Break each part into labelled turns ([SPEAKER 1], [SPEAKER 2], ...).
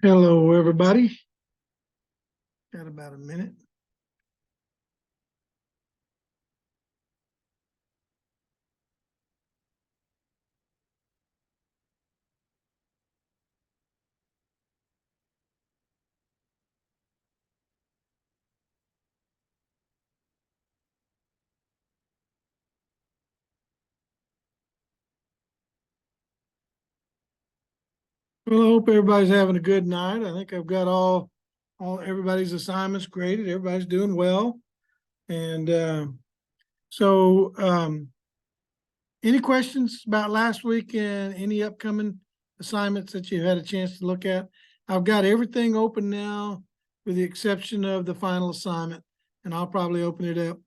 [SPEAKER 1] Hello, everybody. Got about a minute. Well, I hope everybody's having a good night. I think I've got all everybody's assignments graded. Everybody's doing well. And so any questions about last week and any upcoming assignments that you've had a chance to look at? I've got everything open now with the exception of the final assignment, and I'll probably open it up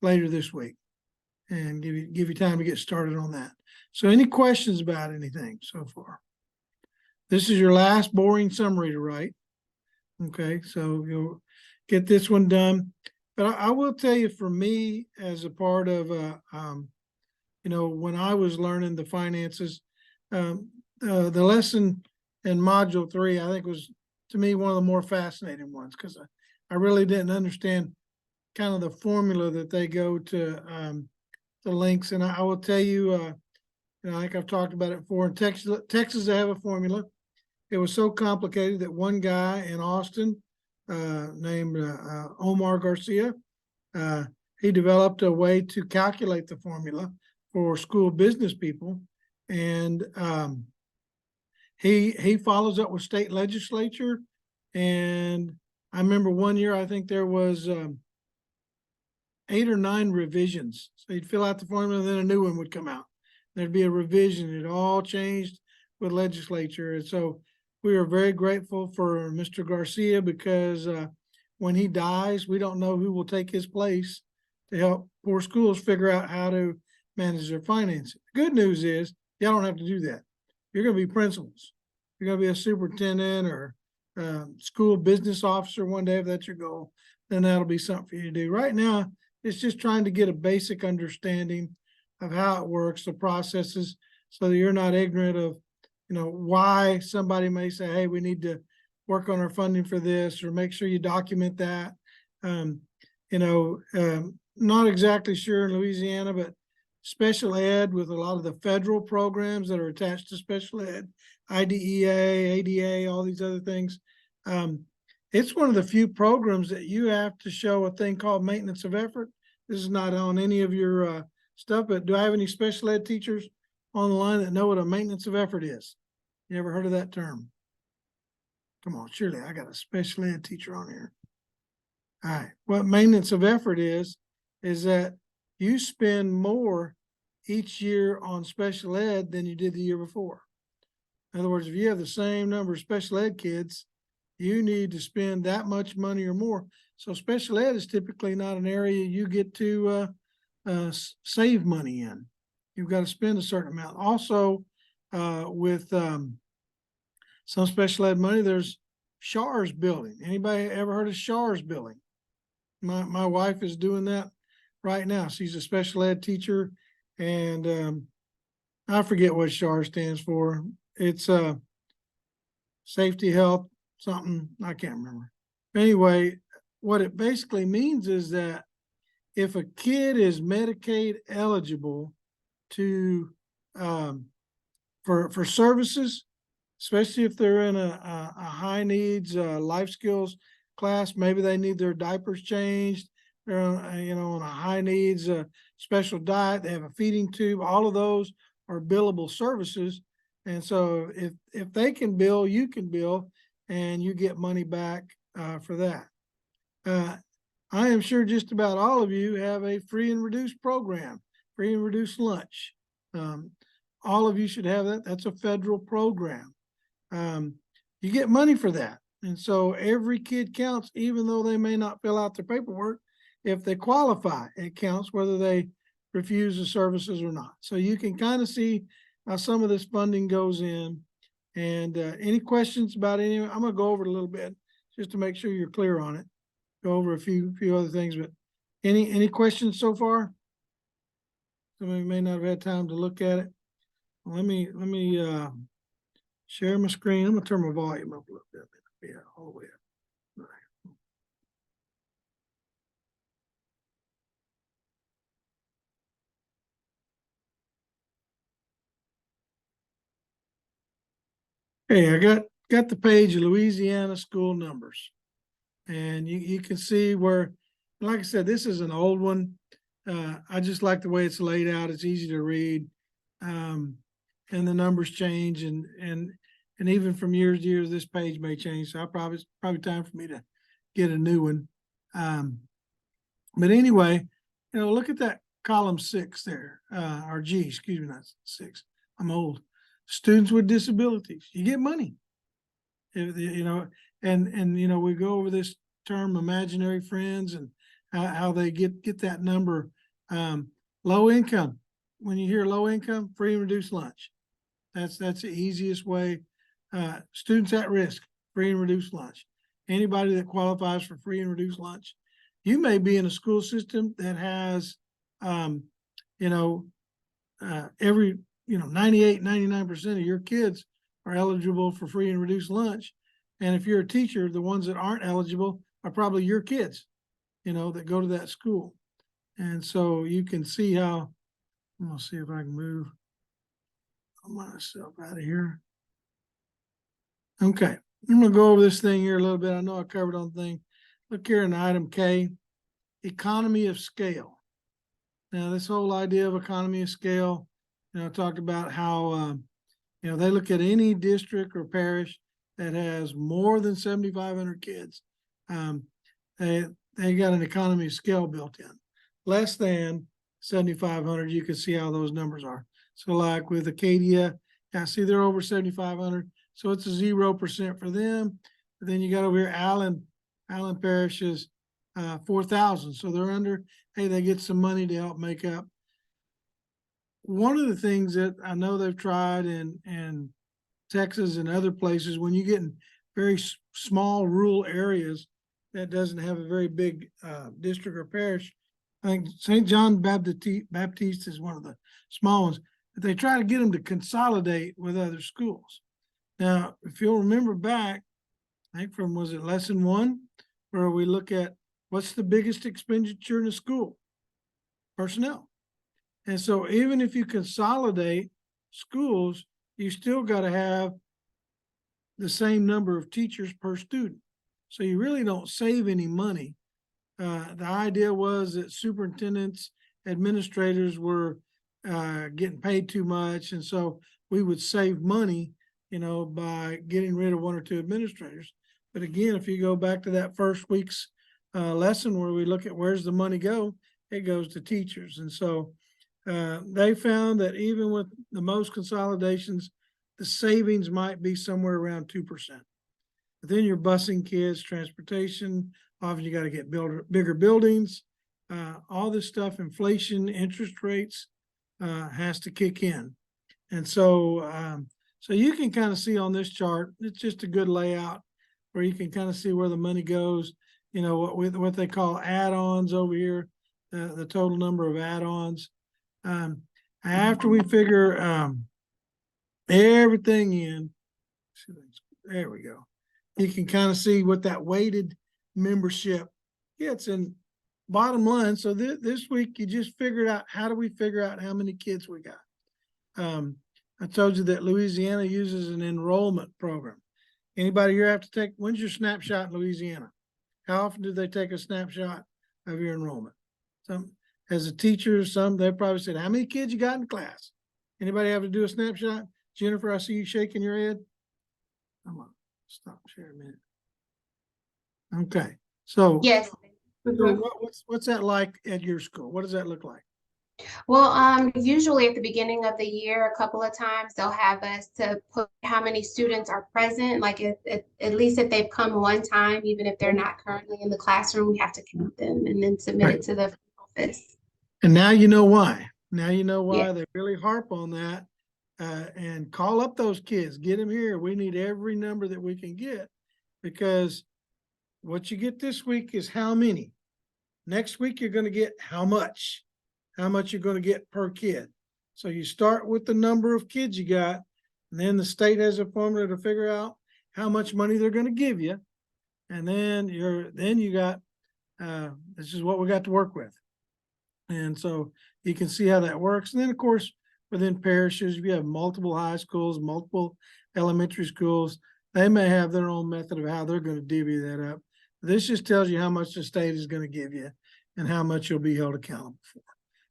[SPEAKER 1] later this week and give you time to get started on that. So any questions about anything so far? This is your last boring summary to write. Okay, so you'll get this one done. But I will tell you, for me, as a part of, when I was learning the finances, the lesson in module 3, I think, was, to me, one of the more fascinating ones, because I really didn't understand kind of the formula that they go to the links. And I will tell you, I think I've talked about it before. In Texas, they have a formula. It was so complicated that one guy in Austin named Omar Garcia, he developed a way to calculate the formula for school business people. And he follows up with state legislature. And I remember one year, I think there was 8 or 9 revisions. So he'd fill out the formula, and then a new one would come out. There'd be a revision. It all changed with legislature. And so we are very grateful for Mr. Garcia, because when he dies, we don't know who will take his place to help poor schools figure out how to manage their finances. The good news is y'all don't have to do that. You're going to be principals. You're going to be a superintendent or school business officer one day. If that's your goal, then that'll be something for you to do. Right now, it's just trying to get a basic understanding of how it works, the processes, so that you're not ignorant of why somebody may say, hey, we need to work on our funding for this, or make sure you document that. Not exactly sure in Louisiana, but special ed, with a lot of the federal programs that are attached to special ed, IDEA, ADA, all these other things. It's one of the few programs that you have to show a thing called maintenance of effort. This is not on any of your stuff, but do I have any special ed teachers on the line that know what a maintenance of effort is? You ever heard of that term? Come on, surely I got a special ed teacher on here. All right, what maintenance of effort is that you spend more each year on special ed than you did the year before. In other words, if you have the same number of special ed kids, you need to spend that much money or more. So special ed is typically not an area you get to save money in. You've got to spend a certain amount. Also, with some special ed money, there's SHARS billing. Anybody ever heard of SHARS billing? My wife is doing that right now. She's a special ed teacher, and I forget what SHARS stands for. It's safety, health, something, I can't remember. Anyway, what it basically means is that if a kid is Medicaid eligible to for services, especially if they're in a high needs life skills class, maybe they need their diapers changed, they're on a high needs special diet, they have a feeding tube, all of those are billable services. And so if they can bill, you can bill, and you get money back for that. I am sure just about all of you have a free and reduced program, free and reduced lunch. All of you should have that. That's a federal program. You get money for that. And so every kid counts, even though they may not fill out their paperwork. If they qualify, it counts whether they refuse the services or not. So you can kind of see how some of this funding goes in. And any questions about any, I'm going to go over it a little bit just to make sure you're clear on it. Go over a few other things, but any questions so far? Somebody may not have had time to look at it. Let me share my screen. I'm gonna turn my volume up a little bit. Yeah, all the way up. All right. Hey, I got the page of Louisiana school numbers. And you can see where, like I said, this is an old one. I just like the way it's laid out. It's easy to read. And the numbers change and even from years to years, this page may change. So it's probably time for me to get a new one. But anyway, look at that column 6 there, or G, excuse me, not 6. I'm old. Students with disabilities, you get money. And we go over this term imaginary friends and how they get that number. Low income, when you hear low income, free and reduced lunch. That's the easiest way. Students at risk, free and reduced lunch. Anybody that qualifies for free and reduced lunch. You may be in a school system that has, every, 98, 99% of your kids are eligible for free and reduced lunch. And if you're a teacher, the ones that aren't eligible are probably your kids, that go to that school. And so you can see how, I'm gonna see if I can move myself out of here. Okay, I'm gonna go over this thing here a little bit. I know I covered on the thing. Look here in item K, economy of scale. Now this whole idea of economy of scale, I talked about how, they look at any district or parish that has more than 7,500 kids. They got an economy of scale built in. Less than 7,500, you can see how those numbers are. So like with Acadia, see they're over 7,500. So it's a 0% for them. But then you got over here, Allen Parish is 4,000. So they're under, hey, they get some money to help make up. One of the things that I know they've tried in Texas and other places, when you get in very small rural areas that doesn't have a very big district or parish, I think St. John Baptiste is one of the small ones, but they try to get them to consolidate with other schools. Now, if you'll remember back, I think from, was it lesson 1, where we look at what's the biggest expenditure in a school? Personnel. And so even if you consolidate schools, you still got to have the same number of teachers per student. So you really don't save any money. The idea was that superintendents, administrators were getting paid too much. And so we would save money, by getting rid of 1 or 2 administrators. But again, if you go back to that first week's lesson where we look at where's the money go, it goes to teachers. And so they found that even with the most consolidations, the savings might be somewhere around 2%. But then you're busing kids, transportation, often you got to get bigger buildings, all this stuff, inflation, interest rates has to kick in. And so, so you can kind of see on this chart, it's just a good layout where you can kind of see where the money goes, what they call add-ons over here, the total number of add-ons. After we figure everything in, there we go. You can kind of see what that weighted membership gets. And bottom line, so this week you just figured out, how do we figure out how many kids we got? I told you that Louisiana uses an enrollment program. Anybody here have to take, when's your snapshot in Louisiana? How often do they take a snapshot of your enrollment? As a teacher, they probably said, how many kids you got in class? Anybody have to do a snapshot? Jennifer, I see you shaking your head. I'm gonna stop sharing a minute. Okay, so
[SPEAKER 2] yes.
[SPEAKER 1] So what's that like at your school? What does that look like?
[SPEAKER 2] Well, usually at the beginning of the year, a couple of times they'll have us to put how many students are present. Like at least if they've come one time, even if they're not currently in the classroom, we have to count them and then submit it to the office.
[SPEAKER 1] And now you know why. Now you know why
[SPEAKER 2] Yeah.
[SPEAKER 1] they really harp on that. And call up those kids, get them here. We need every number that we can get, because what you get this week is how many. Next week, you're going to get how much you're going to get per kid. So you start with the number of kids you got, And then the state has a formula to figure out how much money they're going to give you. And then you got, this is what we got to work with. And so you can see how that works. And then of course, within parishes, you have multiple high schools, multiple elementary schools. They may have their own method of how they're going to divvy that up. This just tells you how much the state is going to give you and how much you'll be held accountable for.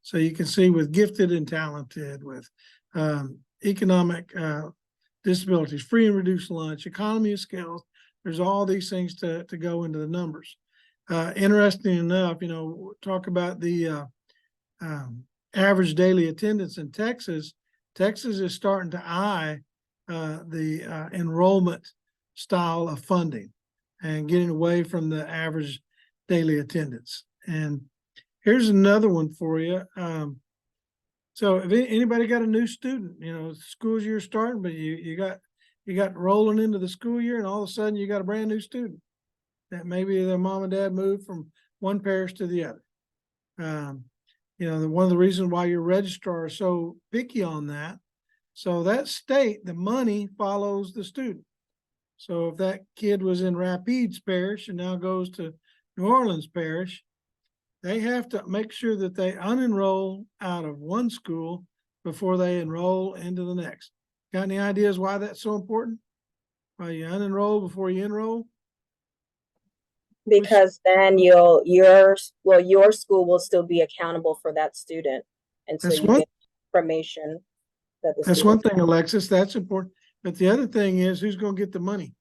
[SPEAKER 1] So you can see with gifted and talented, with economic disabilities, free and reduced lunch, economy of scale, there's all these things to go into the numbers. Interesting enough, talk about the average daily attendance in Texas. Texas is starting to eye the enrollment style of funding and getting away from the average daily attendance. And here's another one for you. So if anybody got a new student, school year starting, but you got rolling into the school year, and all of a sudden you got a brand new student that maybe their mom and dad moved from one parish to the other. One of the reasons why your registrar is so picky on that, so that state, the money follows the student. So if that kid was in Rapides Parish and now goes to New Orleans Parish, they have to make sure that they unenroll out of one school before they enroll into the next. Got any ideas why that's so important? Why you unenroll before you enroll?
[SPEAKER 3] Because then your school will still be accountable for that student until you get information that the
[SPEAKER 1] That's one thing, Alexis, that's important. But the other thing is who's going to get the money.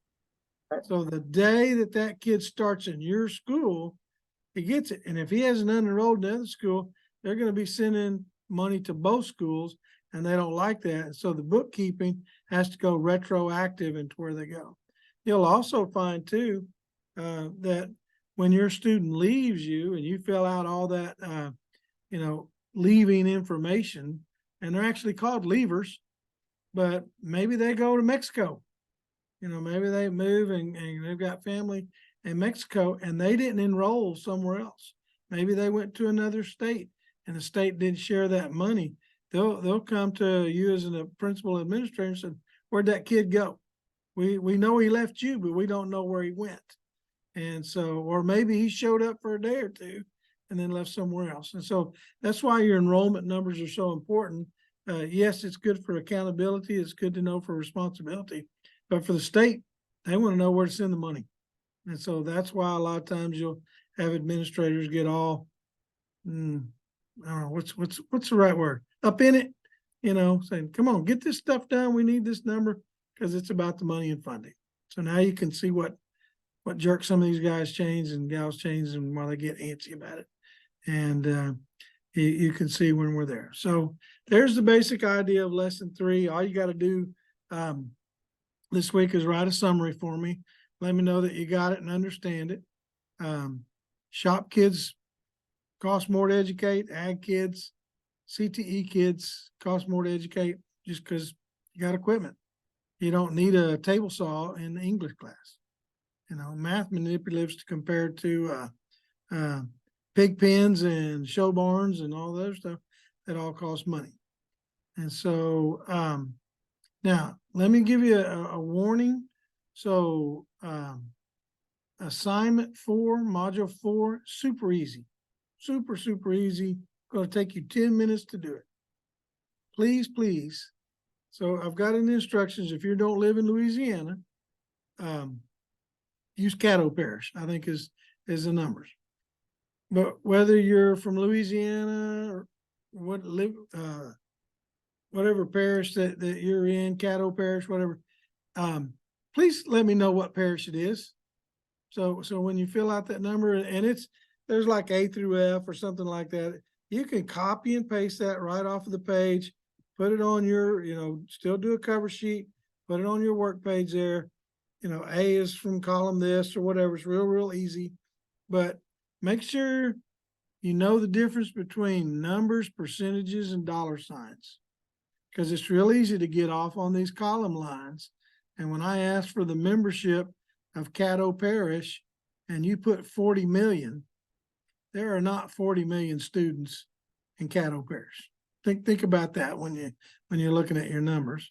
[SPEAKER 1] So the day that kid starts in your school, he gets it. And if he hasn't unenrolled in another school, they're going to be sending money to both schools, and they don't like that. And so the bookkeeping has to go retroactive into where they go. You'll also find too that when your student leaves you and you fill out all that, leaving information, and they're actually called leavers, but maybe they go to Mexico. Maybe they move and they've got family in Mexico and they didn't enroll somewhere else. Maybe they went to another state and the state didn't share that money. They'll come to you as a principal administrator and say, where'd that kid go? We know he left you, but we don't know where he went. And so, or maybe he showed up for a day or two and then left somewhere else. And so that's why your enrollment numbers are so important. Yes, it's good for accountability. It's good to know for responsibility, but for the state, they want to know where to send the money. And so that's why a lot of times you'll have administrators get all, I don't know, what's the right word? Up in it, saying, come on, get this stuff done. We need this number because it's about the money and funding. So now you can see what jerk some of these guys change and gals change and why they get antsy about it. And you can see when we're there. So there's the basic idea of lesson 3. All you got to do this week is write a summary for me. Let me know that you got it and understand it. Shop kids cost more to educate. Ag kids, CTE kids cost more to educate just because you got equipment. You don't need a table saw in the English class. Math manipulatives compared to pig pens and show barns and all the other stuff that all cost money. And so now let me give you a warning. So assignment 4, module 4, super easy, super easy. Going to take you 10 minutes to do it. Please. So I've got in the instructions, if you don't live in Louisiana, use Caddo Parish, I think is the numbers. But whether you're from Louisiana or whatever parish that you're in, Caddo Parish, whatever, please let me know what parish it is. So when you fill out that number, and there's like A through F or something like that, you can copy and paste that right off of the page, put it on your, still do a cover sheet, put it on your work page there. A is from column this or whatever. It's real easy, but make sure you know the difference between numbers, percentages, and dollar signs, because it's real easy to get off on these column lines. And when I ask for the membership of Caddo Parish and you put 40 million, there are not 40 million students in Caddo Parish. Think about that when you're looking at your numbers.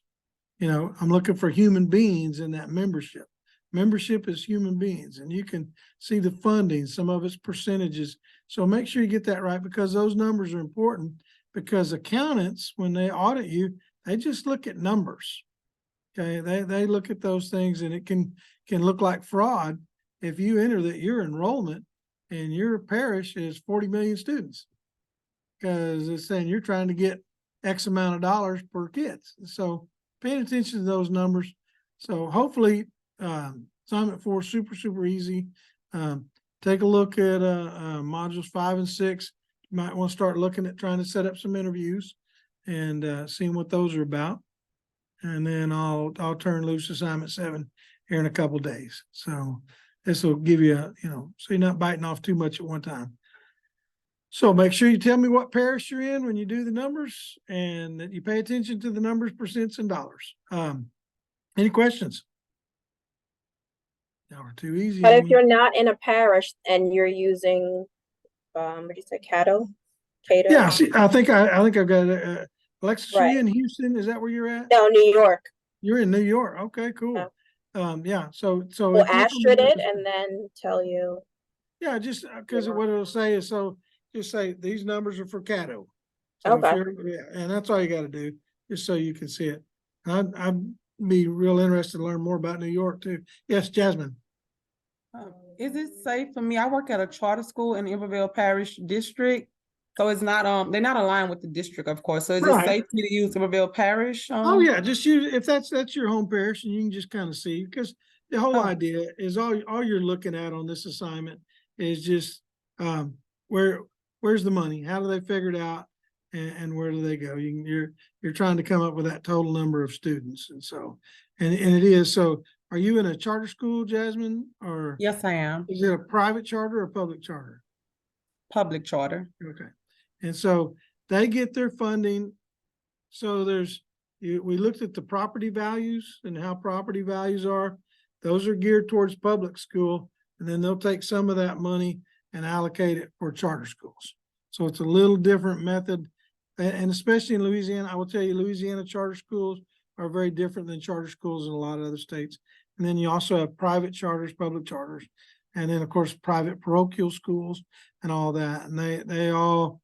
[SPEAKER 1] I'm looking for human beings in that membership. Membership is human beings, and you can see the funding, some of it's percentages. So make sure you get that right, because those numbers are important, because accountants, when they audit you, they just look at numbers. Okay, they look at those things, and it can look like fraud if you enter that your enrollment in your parish is 40 million students, because it's saying you're trying to get X amount of dollars per kids. So paying attention to those numbers. So hopefully, assignment 4 super easy. Take a look at modules 5 and 6. You might want to start looking at trying to set up some interviews and seeing what those are about. And then I'll turn loose assignment 7 here in a couple of days. So this will give you so you're not biting off too much at one time. So make sure you tell me what parish you're in when you do the numbers, and that you pay attention to the numbers, percents, and dollars. Any questions? Now we're too easy.
[SPEAKER 3] But if you're not in a parish and you're using, what did you say, Cato?
[SPEAKER 1] Yeah, see, I think I've got Alexis, are
[SPEAKER 3] Right.
[SPEAKER 1] you in Houston? Is that where you're at?
[SPEAKER 3] No, New York.
[SPEAKER 1] You're in New York. Okay, cool. Yeah. So
[SPEAKER 3] We'll
[SPEAKER 1] if you're from
[SPEAKER 3] asterisk
[SPEAKER 1] New York-
[SPEAKER 3] it and then tell you.
[SPEAKER 1] Yeah, just because what it'll say is, so just say these numbers are for Cato. So if
[SPEAKER 3] Okay.
[SPEAKER 1] yeah, and that's all you got to do, just so you can see it. I'd be real interested to learn more about New York too. Yes, Jasmine.
[SPEAKER 4] Is it safe for me? I work at a charter school in Iberville Parish District. So it's not, they're not aligned with the district, of course. So is
[SPEAKER 1] Right.
[SPEAKER 4] it safe for me to use Iberville Parish?
[SPEAKER 1] Oh yeah, just use, if that's your home parish, and you can just kind of see, because the whole
[SPEAKER 4] Oh.
[SPEAKER 1] idea is all you're looking at on this assignment is just where's the money? How do they figure it out? And where do they go? You're trying to come up with that total number of students. And so, and it is. So are you in a charter school, Jasmine, or
[SPEAKER 4] Yes, I am.
[SPEAKER 1] is it a private charter or public charter?
[SPEAKER 4] Public charter.
[SPEAKER 1] Okay. And so they get their funding. So we looked at the property values and how property values are. Those are geared towards public school, and then they'll take some of that money and allocate it for charter schools. So it's a little different method. And especially in Louisiana, I will tell you, Louisiana charter schools are very different than charter schools in a lot of other states. And then you also have private charters, public charters, and then of course, private parochial schools and all that. And they all,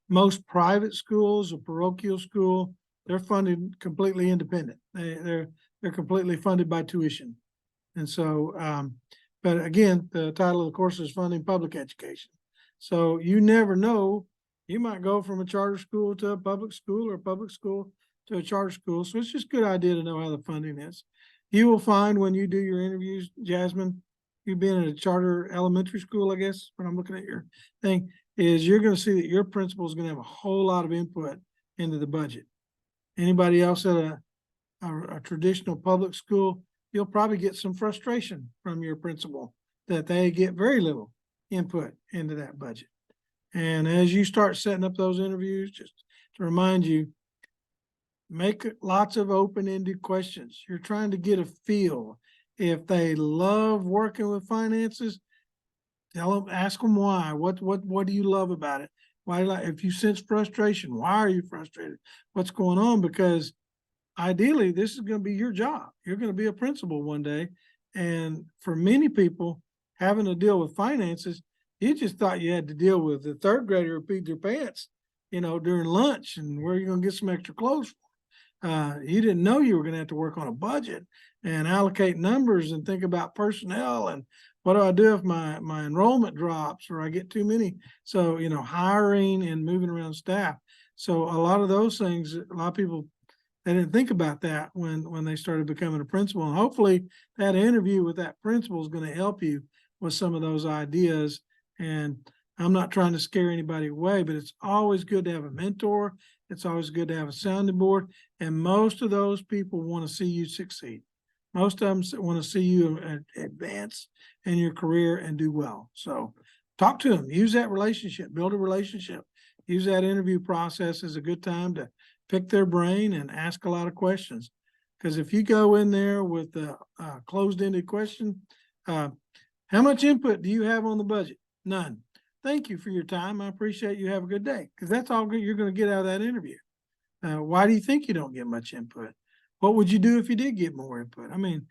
[SPEAKER 1] most private schools, a parochial school, they're funded completely independent. They're completely funded by tuition. And so, but again, the title of the course is Funding Public Education. So you never know, you might go from a charter school to a public school, or a public school to a charter school. So it's just a good idea to know how the funding is. You will find when you do your interviews, Jasmine, you've been in a charter elementary school, I guess, when I'm looking at your thing, is you're going to see that your principal is going to have a whole lot of input into the budget. Anybody else at a traditional public school, you'll probably get some frustration from your principal that they get very little input into that budget. And as you start setting up those interviews, just to remind you, make lots of open-ended questions. You're trying to get a feel. If they love working with finances, ask them why. What do you love about it? If you sense frustration, why are you frustrated? What's going on? Because ideally, this is going to be your job. You're going to be a principal one day. And for many people, having to deal with finances, you just thought you had to deal with the third grader who peed their pants, during lunch, and where you're going to get some extra clothes for. You didn't know you were going to have to work on a budget and allocate numbers and think about personnel and what do I do if my enrollment drops or I get too many? So, hiring and moving around staff. So a lot of those things, a lot of people, they didn't think about that when they started becoming a principal. And hopefully that interview with that principal is going to help you with some of those ideas. And I'm not trying to scare anybody away, but it's always good to have a mentor. It's always good to have a sounding board. And most of those people want to see you succeed. Most of them want to see you advance in your career and do well. So talk to them, use that relationship, build a relationship, use that interview process as a good time to pick their brain and ask a lot of questions. Because if you go in there with a closed-ended question, how much input do you have on the budget? None. Thank you for your time. I appreciate you. Have a good day. Because that's all you're going to get out of that interview. Why do you think you don't get much input? What would you do if you did get more input? I mean,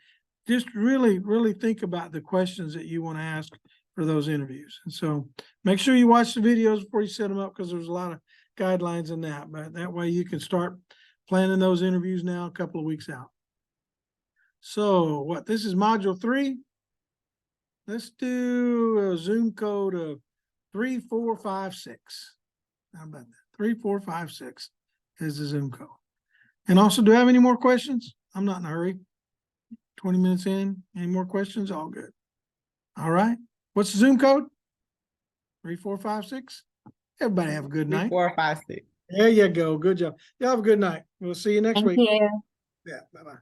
[SPEAKER 1] just really, really think about the questions that you want to ask for those interviews. And so make sure you watch the videos before you set them up, because there's a lot of guidelines in that, but that way you can start planning those interviews now a couple of weeks out. So this is module 3. Let's do a Zoom code of 3456. How about that? 3456 is the Zoom code. And also, do I have any more questions? I'm not in a hurry. 20 minutes in. Any more questions? All good. All right. What's the Zoom code? 3456. Everybody have a good
[SPEAKER 4] 3,
[SPEAKER 1] night.
[SPEAKER 4] 4, 5, 6.
[SPEAKER 1] There you go. Good job. Y'all have a good night. We'll see you next
[SPEAKER 3] Thank
[SPEAKER 1] week.
[SPEAKER 3] you.
[SPEAKER 1] Yeah. Bye-bye.